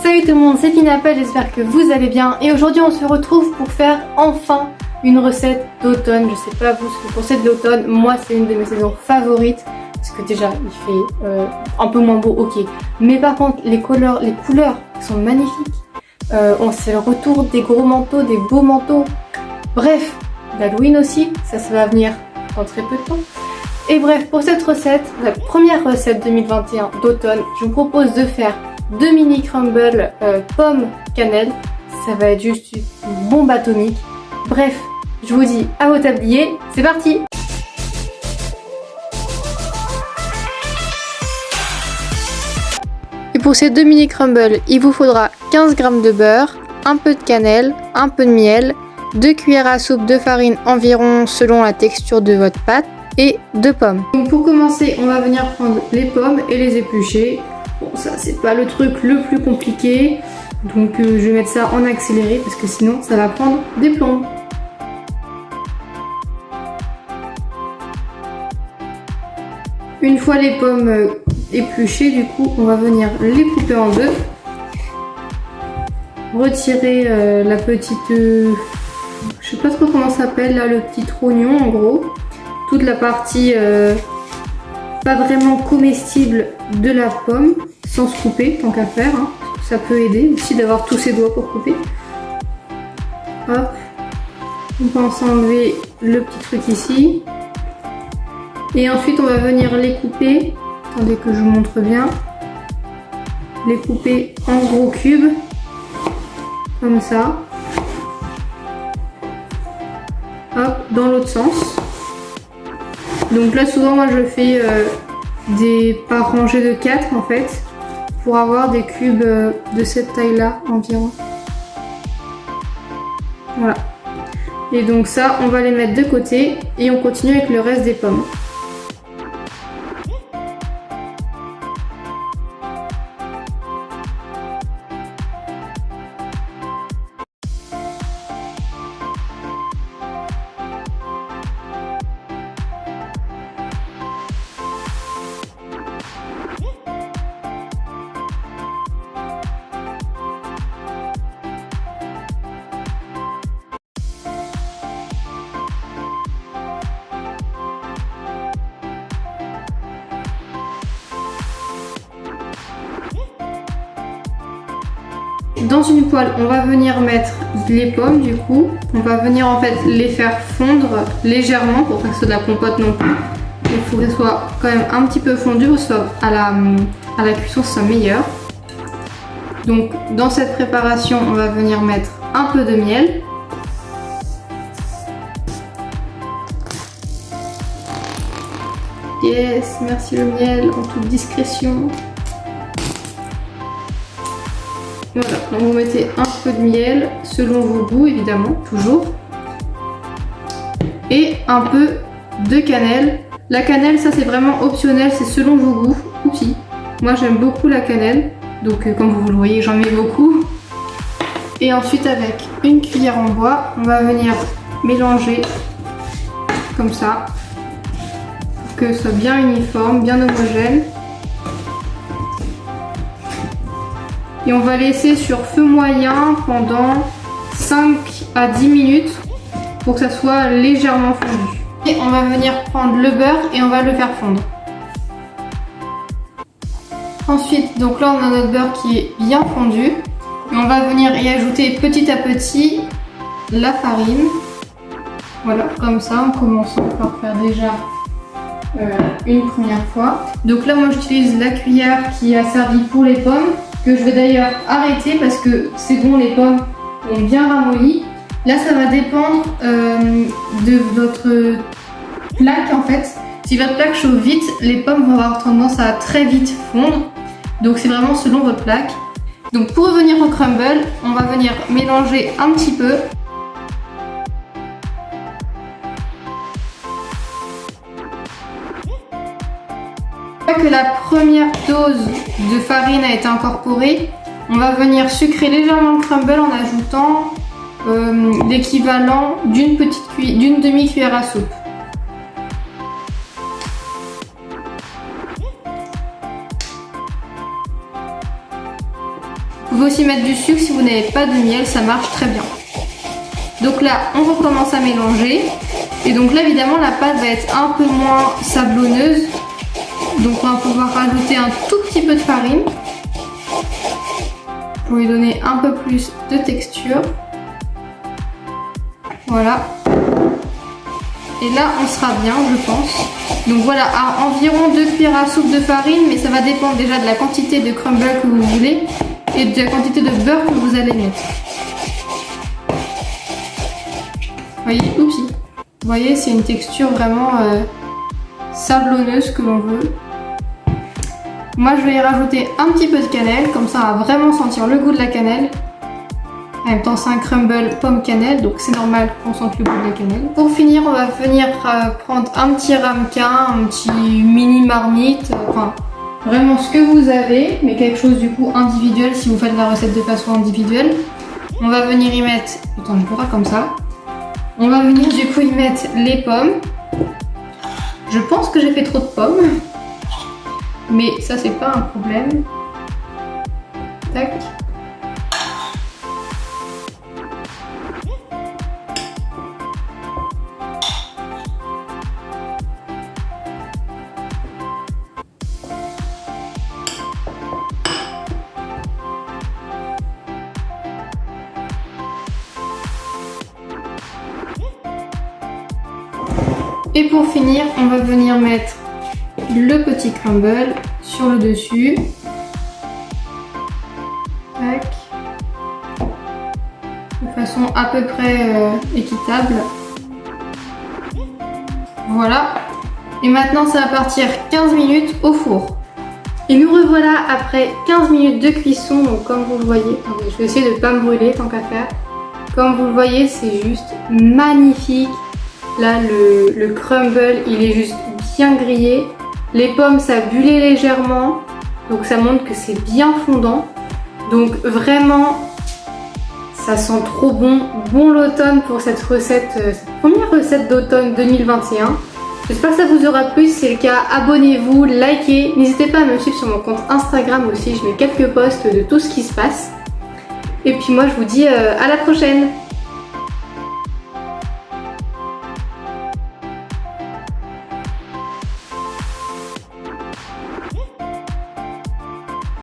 Salut tout le monde, c'est Pinapple, j'espère que vous allez bien. Et aujourd'hui on se retrouve pour faire enfin une recette d'automne. Je sais pas vous ce que vous pensez de l'automne, moi c'est une de mes saisons favorites. Parce que déjà il fait un peu moins beau, ok. Mais par contre les couleurs sont magnifiques. C'est le retour des gros manteaux, des beaux manteaux. Bref, l'Halloween aussi, ça va venir dans très peu de temps. Et bref, pour cette recette, la première recette 2021 d'automne, je vous propose de faire 2 mini crumbles pommes cannelle. Ça va être juste une bombe atomique. Bref, je vous dis à vos tabliers, c'est parti! Et pour ces 2 mini crumbles, il vous faudra 15 g de beurre, un peu de cannelle, un peu de miel, 2 cuillères à soupe de farine environ selon la texture de votre pâte et 2 pommes. Donc pour commencer, on va venir prendre les pommes et les éplucher. Bon, ça c'est pas le truc le plus compliqué, donc je vais mettre ça en accéléré parce que sinon ça va prendre des plombs. Une fois les pommes épluchées, du coup on va venir les couper en deux, retirer la petite, je sais pas trop comment ça s'appelle là, le petit trognon en gros, toute la partie pas vraiment comestible de la pomme, sans se couper tant qu'à faire, hein. Ça peut aider aussi d'avoir tous ses doigts pour couper. Hop, on pense enlever le petit truc ici. Et ensuite on va venir les couper, attendez que je vous montre bien, les couper en gros cubes, comme ça. Hop, dans l'autre sens. Donc là souvent moi je fais par rangée de 4 en fait, pour avoir des cubes de cette taille là environ. Voilà. Et donc ça on va les mettre de côté et on continue avec le reste des pommes. Dans une poêle, on va venir mettre les pommes du coup. On va venir en fait les faire fondre légèrement pour pas que ce soit de la compote non plus. Il faut que ce soit quand même un petit peu fondu pour que ce soit à la cuisson ce soit meilleur. Donc dans cette préparation, on va venir mettre un peu de miel. Yes, merci le miel en toute discrétion. Voilà, donc vous mettez un peu de miel selon vos goûts évidemment, toujours. Et un peu de cannelle. La cannelle, ça c'est vraiment optionnel, c'est selon vos goûts aussi. Moi j'aime beaucoup la cannelle, donc comme vous le voyez j'en mets beaucoup. Et ensuite avec une cuillère en bois, on va venir mélanger comme ça, pour que ce soit bien uniforme, bien homogène. Et on va laisser sur feu moyen pendant 5 à 10 minutes pour que ça soit légèrement fondu. Et on va venir prendre le beurre et on va le faire fondre. Ensuite, donc là on a notre beurre qui est bien fondu. Et on va venir y ajouter petit à petit la farine. Voilà, comme ça, en commençant par faire déjà une première fois. Donc là moi j'utilise la cuillère qui a servi pour les pommes, que je vais d'ailleurs arrêter parce que c'est bon, les pommes ont bien ramolli. Là ça va dépendre de votre plaque en fait. Si votre plaque chauffe vite, les pommes vont avoir tendance à très vite fondre. Donc c'est vraiment selon votre plaque. Donc pour revenir au crumble, on va venir mélanger un petit peu. Que la première dose de farine a été incorporée, on va venir sucrer légèrement le crumble en ajoutant l'équivalent d'une demi-cuillère à soupe. Vous pouvez aussi mettre du sucre si vous n'avez pas de miel, ça marche très bien. Donc là, on recommence à mélanger. Et donc là, évidemment, la pâte va être un peu moins sablonneuse. Donc on va pouvoir rajouter un tout petit peu de farine pour lui donner un peu plus de texture. Voilà. Et là, on sera bien, je pense. Donc voilà, à environ 2 cuillères à soupe de farine, mais ça va dépendre déjà de la quantité de crumble que vous voulez et de la quantité de beurre que vous allez mettre. Vous voyez, oupsie. Vous voyez, c'est une texture vraiment sablonneuse que l'on veut. Moi, je vais y rajouter un petit peu de cannelle, comme ça on va vraiment sentir le goût de la cannelle. En même temps, c'est un crumble pomme cannelle, donc c'est normal qu'on sente le goût de la cannelle. Pour finir, on va venir prendre un petit ramequin, un petit mini marmite, enfin vraiment ce que vous avez, mais quelque chose du coup individuel si vous faites la recette de façon individuelle. On va venir y mettre, attends, je pourrais comme ça. On va venir du coup y mettre les pommes. Je pense que j'ai fait trop de pommes, mais ça c'est pas un problème. Tac. Et pour finir, on va venir mettre le petit crumble sur le dessus. Tac. De façon à peu près équitable. Voilà. Et maintenant, ça va partir 15 minutes au four. Et nous revoilà après 15 minutes de cuisson. Donc comme vous le voyez, je vais essayer de ne pas me brûler tant qu'à faire. Comme vous le voyez, c'est juste magnifique. Là, le crumble, il est juste bien grillé. Les pommes, ça a bullé légèrement. Donc ça montre que c'est bien fondant. Donc vraiment, ça sent trop bon. Bon l'automne pour cette recette, cette première recette d'automne 2021. J'espère que ça vous aura plu. Si c'est le cas, abonnez-vous, likez. N'hésitez pas à me suivre sur mon compte Instagram aussi. Je mets quelques posts de tout ce qui se passe. Et puis moi, je vous dis à la prochaine.